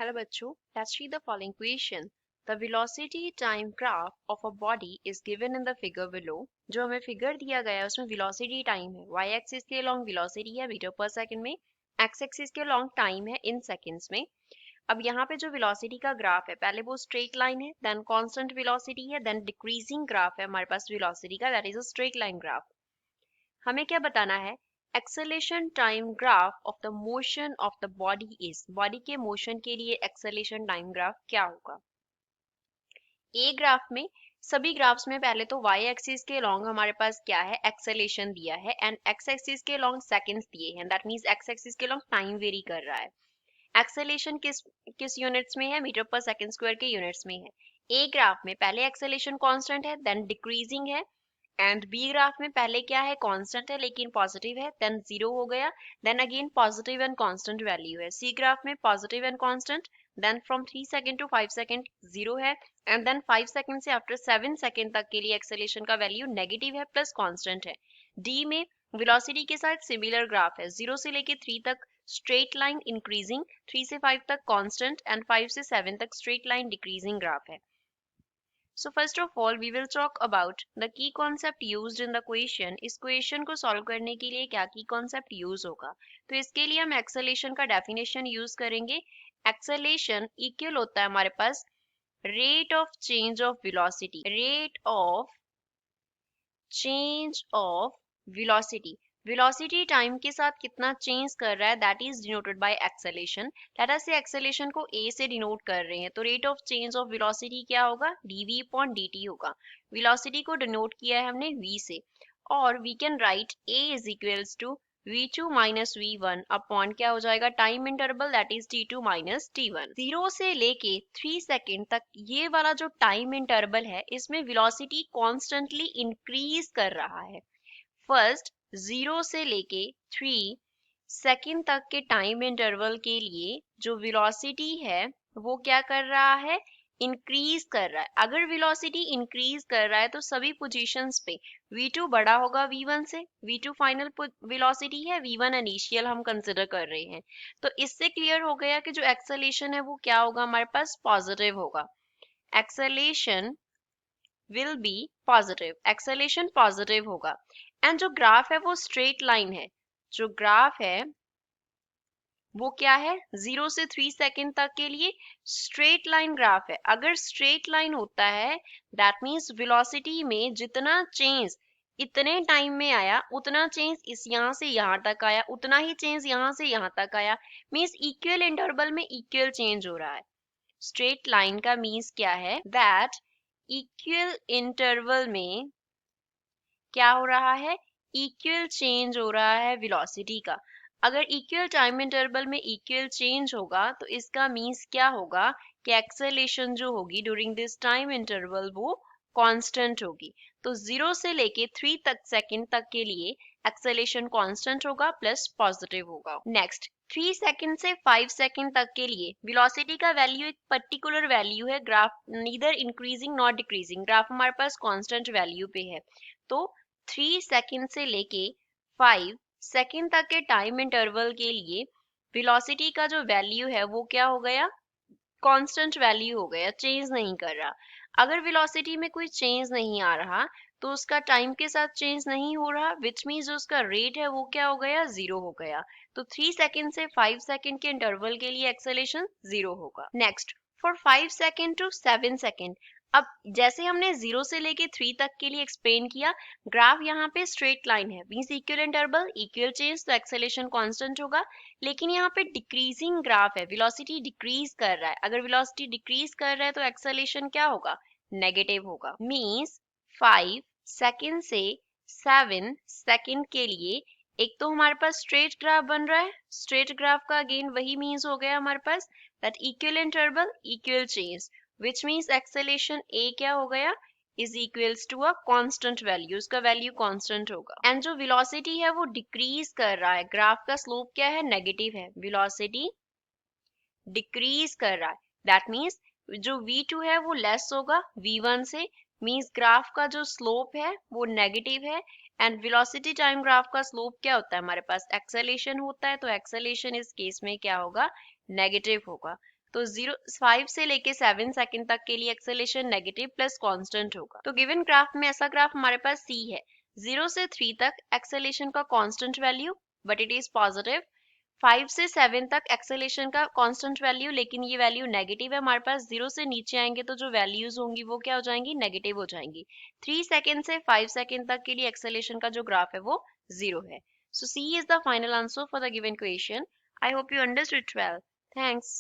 Hello बच्चों, let's read the following question. The velocity time graph of a body is given in the figure below. जो हमें figure दिया गया है उसमें velocity time है, y एक्सिस के along velocity है मीटर पर सेकंड में, x एक्सिस के along time है इन सेकंड्स में. अब यहाँ पे जो velocity का ग्राफ है, पहले वो स्ट्रेट लाइन है, देन कांस्टेंट velocity है, देन डिक्रीजिंग ग्राफ है हमारे पास velocity का, that is a straight line graph. हमें क्या बताना है? Acceleration time graph of the motion of the body is, body के मोशन के लिए एक्सेलेरेशन टाइम ग्राफ क्या होगा? ए ग्राफ में, सभी ग्राफ्स में पहले तो y एक्सिस के लॉन्ग हमारे पास क्या है? एक्सेलेरेशन दिया है, एंड x एक्सिस के लॉन्ग सेकंड्स दिए हैं, दैट मींस x एक्सिस के लॉन्ग टाइम वेरी कर रहा है. एक्सेलेरेशन किस यूनिट्स में है? मीटर पर सेकंड स्क्वायर के यूनिट्स में है. ए ग्राफ में पहले एक्सेलेरेशन कांस्टेंट है, देन डिक्रीजिंग है, एंड बी ग्राफ में पहले क्या है? कांस्टेंट है लेकिन पॉजिटिव है, देन जीरो हो गया, then again positive and constant value है. सी ग्राफ में positive and constant, then from 3 second to 5 second zero है, एंड देन 5 सेकंड से आफ्टर 7 सेकंड तक के लिए एक्सेलेरेशन का वैल्यू नेगेटिव है प्लस कांस्टेंट है. डी में वेलोसिटी के साथ सिमिलर ग्राफ है, 0 से लेके 3 तक स्ट्रेट लाइन इंक्रीजिंग, 3 से 5 तक कांस्टेंट, एंड 5 से 7 तक स्ट्रेट लाइन डिक्रीजिंग ग्राफ है. So first of all we will talk about the key concept used in the question. इस क्वेश्चन को सॉल्व करने के लिए क्या की कॉन्सेप्ट यूज होगा? तो इसके लिए हम एक्सेलेरेशन का डेफिनेशन यूज करेंगे. एक्सेलेरेशन इक्वल होता है हमारे पास rate of change of velocity, rate of change of velocity. Velocity time के साथ कितना चेंज कर रहा है, that is denoted by acceleration. Let us say acceleration को a से डिनोट कर रहे हैं, तो rate of change of velocity क्या होगा? dv अपॉन dt होगा. वेलोसिटी को डिनोट किया है हमने v से, और we can write a is equals to v2 minus v1 upon क्या हो जाएगा? Time interval, that is t2 minus t1. 0 से लेके 3 सेकेंड तक ये वाला जो टाइम इंटरवल है, इसमें वेलोसिटी कॉन्स्टेंटली इंक्रीज कर रहा है. फर्स्ट 0 से लेके 3 सेकंड तक के टाइम इंटरवल के लिए जो वेलोसिटी है वो क्या कर रहा है? इंक्रीज कर रहा है. अगर वेलोसिटी इंक्रीज कर रहा है तो सभी पोजीशंस पे v2 बड़ा होगा v1 से. v2 फाइनल वेलोसिटी है, v1 इनिशियल हम कंसिडर कर रहे हैं. तो इससे क्लियर हो गया कि जो एक्सेलेरेशन है वो क्या होगा? हमारे पास पॉजिटिव होगा. Acceleration will be positive, acceleration positive होगा. एंड जो ग्राफ है वो स्ट्रेट लाइन है. जो ग्राफ है वो क्या है? 0 से 3 सेकंड तक के लिए स्ट्रेट लाइन ग्राफ है. अगर स्ट्रेट लाइन होता है दैट मींस वेलोसिटी में जितना चेंज इतने टाइम में आया, उतना चेंज इस यहाँ से यहाँ तक आया, उतना ही चेंज यहाँ से यहाँ तक आया, मींस इक्वल इंटरवल में इक्वल चेंज हो रहा है. स्ट्रेट लाइन का मींस क्या है? दैट इक्वल इंटरवल में क्या हो रहा है? इक्वल चेंज हो रहा है वेलोसिटी का. अगर इक्वल टाइम इंटरवल में इक्वल चेंज होगा तो इसका मीन्स क्या होगा कि एक्सेलेरेशन जो होगी ड्यूरिंग दिस टाइम इंटरवल वो कांस्टेंट होगी. तो 0 से लेके 3 तक सेकंड तक के लिए एक्सेलेरेशन कांस्टेंट होगा प्लस पॉजिटिव होगा. नेक्स्ट 3 सेकंड से 5 सेकंड तक के लिए वेलोसिटी का वैल्यू एक पर्टिकुलर वैल्यू है. Graph neither increasing not decreasing, graph हमारे पास कांस्टेंट वैल्यू पे है. तो 3 सेकंड से लेके 5 सेकंड तक के टाइम इंटरवल के लिए वेलोसिटी का जो वैल्यू है वो क्या हो गया? कांस्टेंट वैल्यू हो गया, चेंज नहीं कर रहा. अगर वेलोसिटी में कोई चेंज नहीं आ रहा तो उसका टाइम के साथ चेंज नहीं हो रहा, विच मीन्स जो उसका रेट है वो क्या हो गया? जीरो हो गया. तो 3 सेकंड से 5 सेकंड के इंटरवल के लिए एक्सेलेरेशन जीरो होगा. Next for 5 second to 7 second, अब जैसे हमने 0 से लेके 3 तक के लिए एक्सप्लेन किया, ग्राफ यहाँ पे स्ट्रेट लाइन है, means equal interval equal change, तो एक्सेलेरेशन कांस्टेंट होगा. लेकिन यहाँ पे डिक्रीजिंग ग्राफ है, वेलोसिटी डिक्रीज कर रहा है. अगर वेलोसिटी डिक्रीज कर रहा है तो एक्सेलेरेशन क्या होगा? नेगेटिव होगा. मींस 5 सेकंड से 7 सेकंड के लिए एक तो हमारे पास स्ट्रेट ग्राफ बन रहा है. स्ट्रेट ग्राफ का अगेन वही मीन्स हो गया हमारे पास that equal interval equal change, which means acceleration a क्या हो गया? is equals to a constant value, उसका वैल्यू कांस्टेंट होगा. एंड जो वेलोसिटी है वो डिक्रीज कर रहा है, ग्राफ का स्लोप क्या है? नेगेटिव है. वेलोसिटी डिक्रीज कर रहा है, दैट मीन्स जो v2 है वो लेस होगा v1 से, मीन्स ग्राफ का जो स्लोप है वो नेगेटिव है. एंड वेलोसिटी टाइम ग्राफ का स्लोप क्या होता है? हमारे पास एक्सेलेरेशन होता है, तो एक्सेलेरेशन इस केस में क्या होगा? नेगेटिव होगा. तो 5 से लेके 7 सेकंड तक के लिए एक्सेलेरेशन नेगेटिव प्लस कांस्टेंट होगा। तो गिवन ग्राफ में ऐसा ग्राफ हमारे पास C है, 0 से 3 तक एक्सेलेरेशन का constant value but it is positive, 5 से 7 तक एक्सेलेरेशन का कांस्टेंट वैल्यू लेकिन ये वैल्यू नेगेटिव है हमारे पास। 0 से नीचे आएंगे तो जो वैल्यूज होंगी वो क्या हो जाएंगी, नेगेटिव हो जाएंगी। 3 सेकंड से 5 सेकंड तक के लिए एक्सेलेरेशन का जो ग्राफ है वो 0 है। So C is the final answer for the given question. I hope you understood well. Thanks.